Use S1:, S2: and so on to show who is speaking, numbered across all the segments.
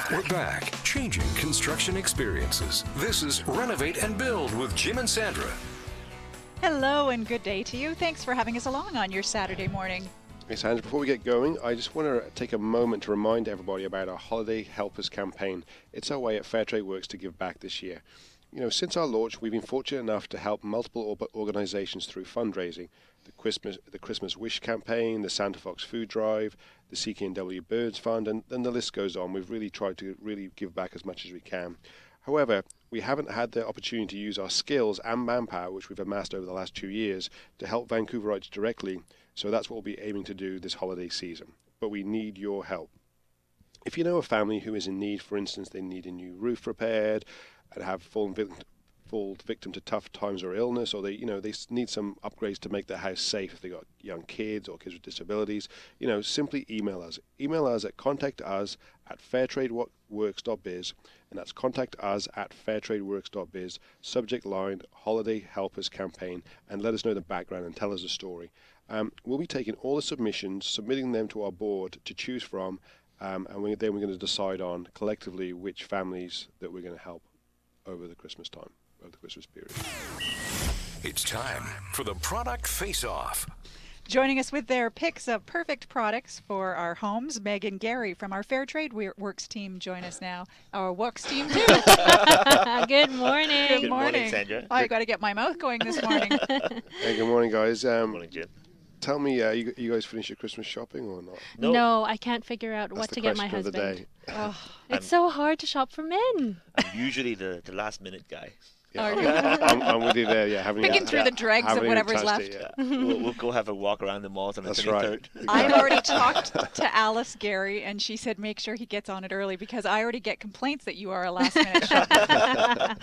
S1: We're back, changing construction experiences. This is Renovate and Build with Jim and Sandra.
S2: Hello and good day to you. Thanks for having us along on your Saturday morning.
S3: Hey Sandra, before we get going, I just want to take a moment to remind everybody about our Holiday Helpers campaign. It's our way at Fairtrade Works to give back this year. You know, since our launch, we've been fortunate enough to help multiple organizations through fundraising. The Christmas Wish campaign, the Santa Fox Food Drive, the CKNW Birds Fund, and then the list goes on. We've really tried to give back as much as we can. However, we haven't had the opportunity to use our skills and manpower, which we've amassed over the last 2 years, to help Vancouverites directly. So that's what we'll be aiming to do this holiday season. But we need your help. If you know a family who is in need, for instance, they need a new roof repaired and have fallen victim to tough times or illness, or they need some upgrades to make their house safe if they got young kids or kids with disabilities, simply email us. Email us at contact@fairtradeworks.biz, and that's contact@fairtradeworks.biz, subject line Holiday Helpers Campaign, and let us know the background and tell us a story. We'll be taking all the submissions, submitting them to our board to choose from, and then we're going to decide on collectively which families that we're going to help over the Christmas time, over the Christmas period.
S1: It's time for the Product Face-Off.
S2: Joining us with their picks of perfect products for our homes, Meg and Gary from our Fairtrade Works team join us now. Our Works team too.
S4: Good morning.
S2: Good morning,
S5: Sandra.
S2: I got to get my mouth going this morning.
S3: Hey, good morning, guys.
S5: Good morning, Jim.
S3: Tell me, you guys finished your Christmas shopping or not?
S4: No, I can't figure out
S3: That's
S4: what
S3: the
S4: to get my
S3: question of the
S4: husband.
S3: day.
S4: Oh, it's so hard to shop for men.
S5: I'm usually the last minute guy.
S3: Yeah, I'm with you there. Yeah,
S2: Picking through the dregs of whatever's left.
S3: Yeah.
S5: We'll go have a walk around the malls on the
S3: That's
S5: 23rd.
S3: right.
S2: I've already talked to Alice Gary, and she said make sure he gets on it early because I already get complaints that you are a last-minute shopper.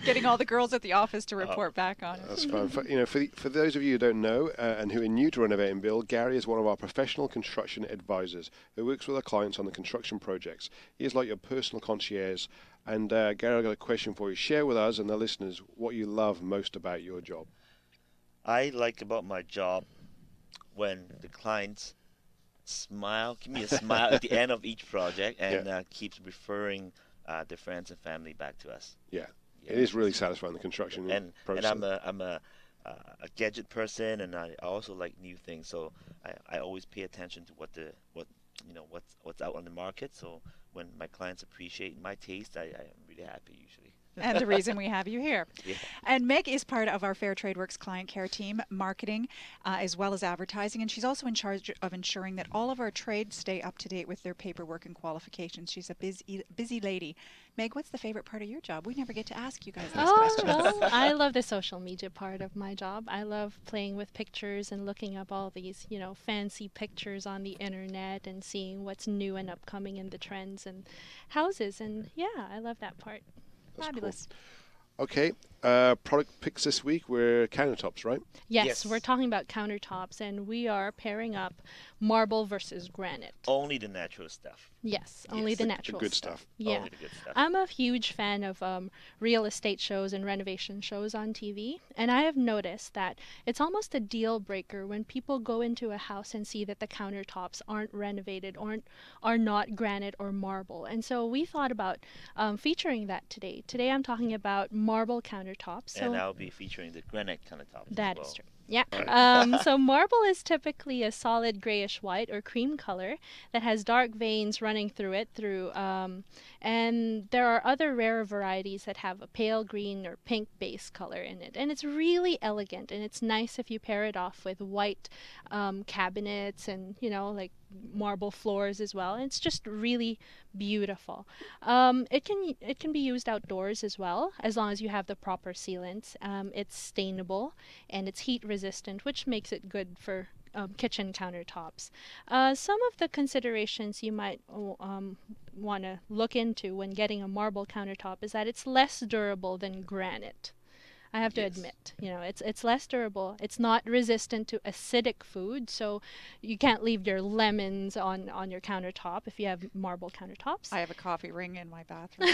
S2: Getting all the girls at the office to report back on it.
S3: That's fun. For those of you who don't know and who are new to Renovate and Build, Gary is one of our professional construction advisors who works with our clients on the construction projects. He is like your personal concierge. And Gary, I've got a question for you. Share with us and the listeners what you love most about your job.
S5: I like about my job when the clients give me a smile at the end of each project and keeps referring their friends and family back to us.
S3: Yeah, it is really satisfying, the construction process.
S5: And I'm a gadget person, and I also like new things. So I always pay attention to what's out on the market. So when my clients appreciate my taste, I am really happy usually.
S2: And the reason we have you here.
S5: Yeah.
S2: And Meg is part of our Fairtrade Works client care team, marketing, as well as advertising, and she's also in charge of ensuring that all of our trades stay up to date with their paperwork and qualifications. She's a busy lady. Meg, what's the favorite part of your job? We never get to ask you guys these questions.
S4: Well, I love the social media part of my job. I love playing with pictures and looking up all these, fancy pictures on the internet and seeing what's new and upcoming in the trends and houses. And yeah, I love that part.
S3: That's
S2: Fabulous.
S3: Cool. Okay, product picks this week were countertops, right?
S4: Yes, we're talking about countertops, and we are pairing up marble versus granite.
S5: Only the natural stuff.
S4: Yes, only the natural
S3: good stuff.
S4: Yeah.
S5: Only the good stuff.
S4: I'm a huge fan of real estate shows and renovation shows on TV, and I have noticed that it's almost a deal breaker when people go into a house and see that the countertops aren't renovated or are not granite or marble. And so we thought about featuring that today. Today I'm talking about marble countertops.
S5: And I'll be featuring the granite countertops.
S4: That
S5: as well.
S4: is true. Yeah. So marble is typically a solid grayish white or cream color that has dark veins running through it. And there are other rare varieties that have a pale green or pink base color in it. And it's really elegant, and it's nice if you pair it off with white cabinets and, like marble floors as well. And it's just really beautiful. It can be used outdoors as well, as long as you have the proper sealants. It's stainable and it's heat resistant, which makes it good for kitchen countertops. Some of the considerations you might want to look into when getting a marble countertop is that it's less durable than granite. I have to admit, it's less durable. It's not resistant to acidic food, so you can't leave your lemons on your countertop if you have marble countertops.
S2: I have a coffee ring in my bathroom.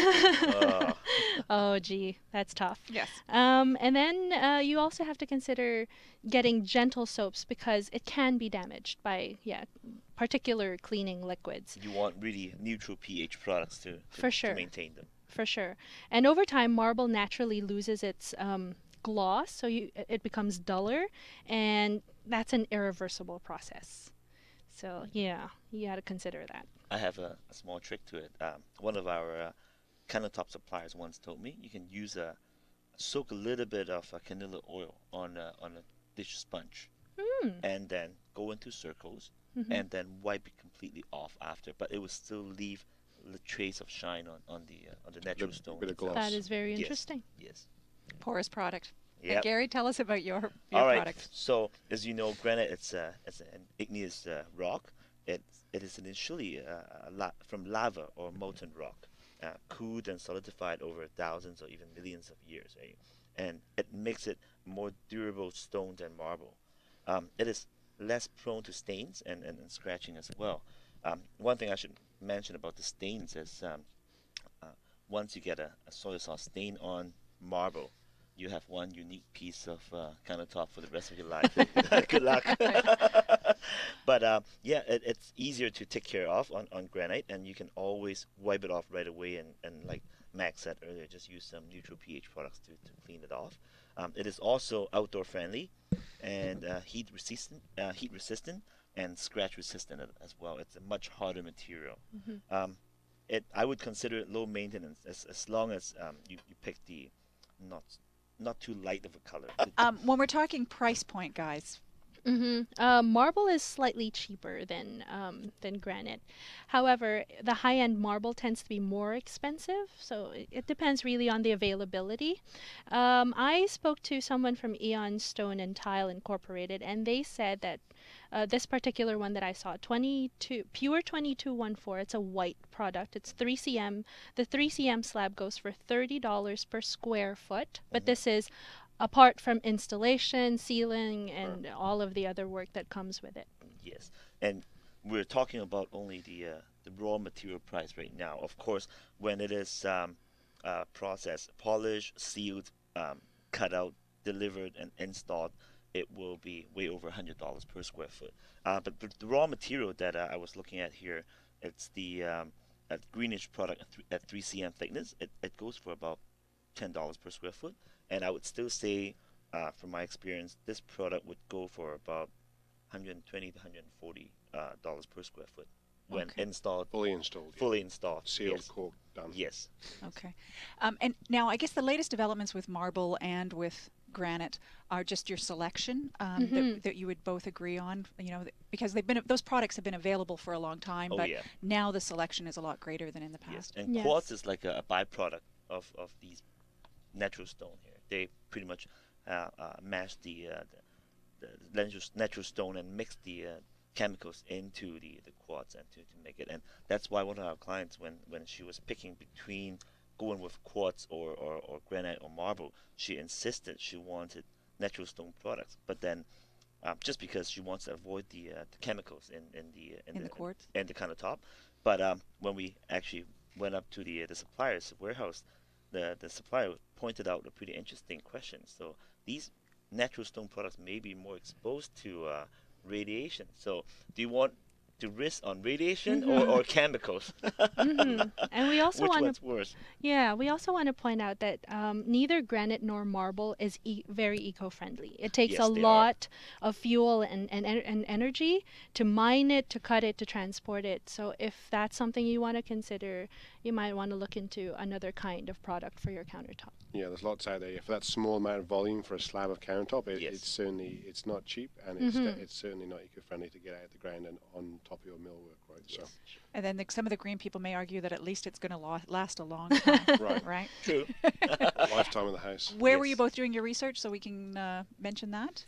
S4: Oh, gee, that's tough.
S2: Yes.
S4: And then you also have to consider getting gentle soaps because it can be damaged by particular cleaning liquids.
S5: You want really neutral pH products
S4: For sure.
S5: to maintain them.
S4: For sure. And over time, marble naturally loses its gloss, so it becomes duller, and that's an irreversible process. So yeah, you got to consider that.
S5: I have a small trick to it. One of our countertop suppliers once told me you can use soak a little bit of canola oil on a dish sponge, and then go into circles, and then wipe it completely off after. But it will still leave the trace of shine on the natural stone.
S3: Bit of gloss.
S4: That is very interesting.
S5: Yes.
S2: Porous product.
S5: Yep.
S2: And Gary, tell us about your
S5: All right.
S2: product.
S5: So as you know, granite it's an igneous rock. It is initially from lava or molten rock, cooled and solidified over thousands or even millions of years, right? And it makes it more durable stone than marble. It is less prone to stains and scratching as well. One thing I should mention about the stains is once you get a soy sauce stain on marble, you have one unique piece of countertop for the rest of your life. Good luck. But yeah, it's easier to take care of on granite, and you can always wipe it off right away. And like Max said earlier, just use some neutral pH products to clean it off. It is also outdoor friendly and heat resistant and scratch resistant as well. It's a much harder material. I would consider it low maintenance as long as you pick the not too light of a color.
S2: When we're talking price point, guys,
S4: marble is slightly cheaper than granite. However, the high-end marble tends to be more expensive, so it depends really on the availability. I spoke to someone from Eon Stone and Tile Incorporated, and they said that this particular one that I saw, pure 2214, it's a white product. It's 3cm. The 3cm slab goes for $30 per square foot, but this is apart from installation, sealing, and all of the other work that comes with it.
S5: Yes, and we're talking about only the raw material price right now. Of course, when it is processed, polished, sealed, cut out, delivered, and installed, it will be way over $100 per square foot. But the raw material that I was looking at here, it's the greenish product at 3cm thickness. It goes for about $10 per square foot. And I would still say, from my experience, this product would go for about $120 to $140 per square foot when installed.
S3: Fully installed.
S5: Fully installed.
S3: Sealed,
S5: yes.
S3: cork, done.
S5: Yes.
S2: Okay. And now I guess the latest developments with marble and with granite are just your selection that you would both agree on, because those products have been available for a long time, but now the selection is a lot greater than in the past.
S5: Yes. And quartz is like a byproduct of these natural stone here. They pretty much mash the natural stone and mix the chemicals into the quartz and to make it. And that's why one of our clients, when she was picking between going with quartz or granite or marble, she insisted she wanted natural stone products. But then just because she wants to avoid the chemicals in the
S2: quartz
S5: and the countertop. But when we actually went up to the supplier's warehouse, the supplier pointed out a pretty interesting question. So these natural stone products may be more exposed to radiation. So do you want to risk on radiation or chemicals?
S4: And we also
S5: Which one's worse?
S4: Yeah, we also want to point out that neither granite nor marble is very eco-friendly. It takes a lot of fuel and energy to mine it, to cut it, to transport it. So if that's something you want to consider, you might want to look into another kind of product for your countertop.
S3: Yeah, there's lots out there. For that small amount of volume for a slab of countertop, it's not cheap, and it's certainly not eco-friendly to get out of the ground and on top of your millwork, right?
S5: Yes.
S3: So.
S2: And then some of the green people may argue that at least it's going to last a long time. Right?
S5: True.
S3: Lifetime of the house.
S2: Where were you both doing your research so we can mention that?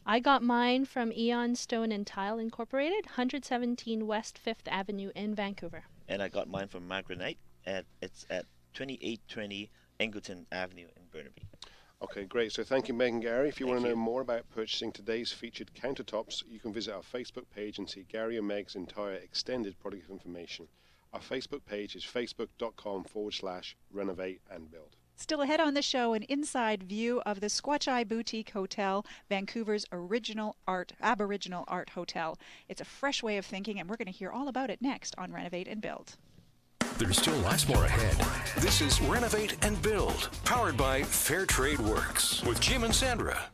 S4: I got mine from Eon Stone and Tile Incorporated, 117 West 5th Avenue in Vancouver.
S5: And I got mine from Magranite, and it's at 2820 Angleton Avenue in Burnaby.
S3: Okay, great. So thank you, Meg and Gary. If you want to know more about purchasing today's featured countertops, you can visit our Facebook page and see Gary and Meg's entire extended product information. Our Facebook page is facebook.com/renovateandbuild.
S2: Still ahead on the show, an inside view of the Squatch Eye Boutique Hotel, Vancouver's Aboriginal art hotel. It's a fresh way of thinking, and we're going to hear all about it next on Renovate and Build.
S1: There's still lots more ahead. This is Renovate and Build, powered by Fair Trade Works with Jim and Sandra.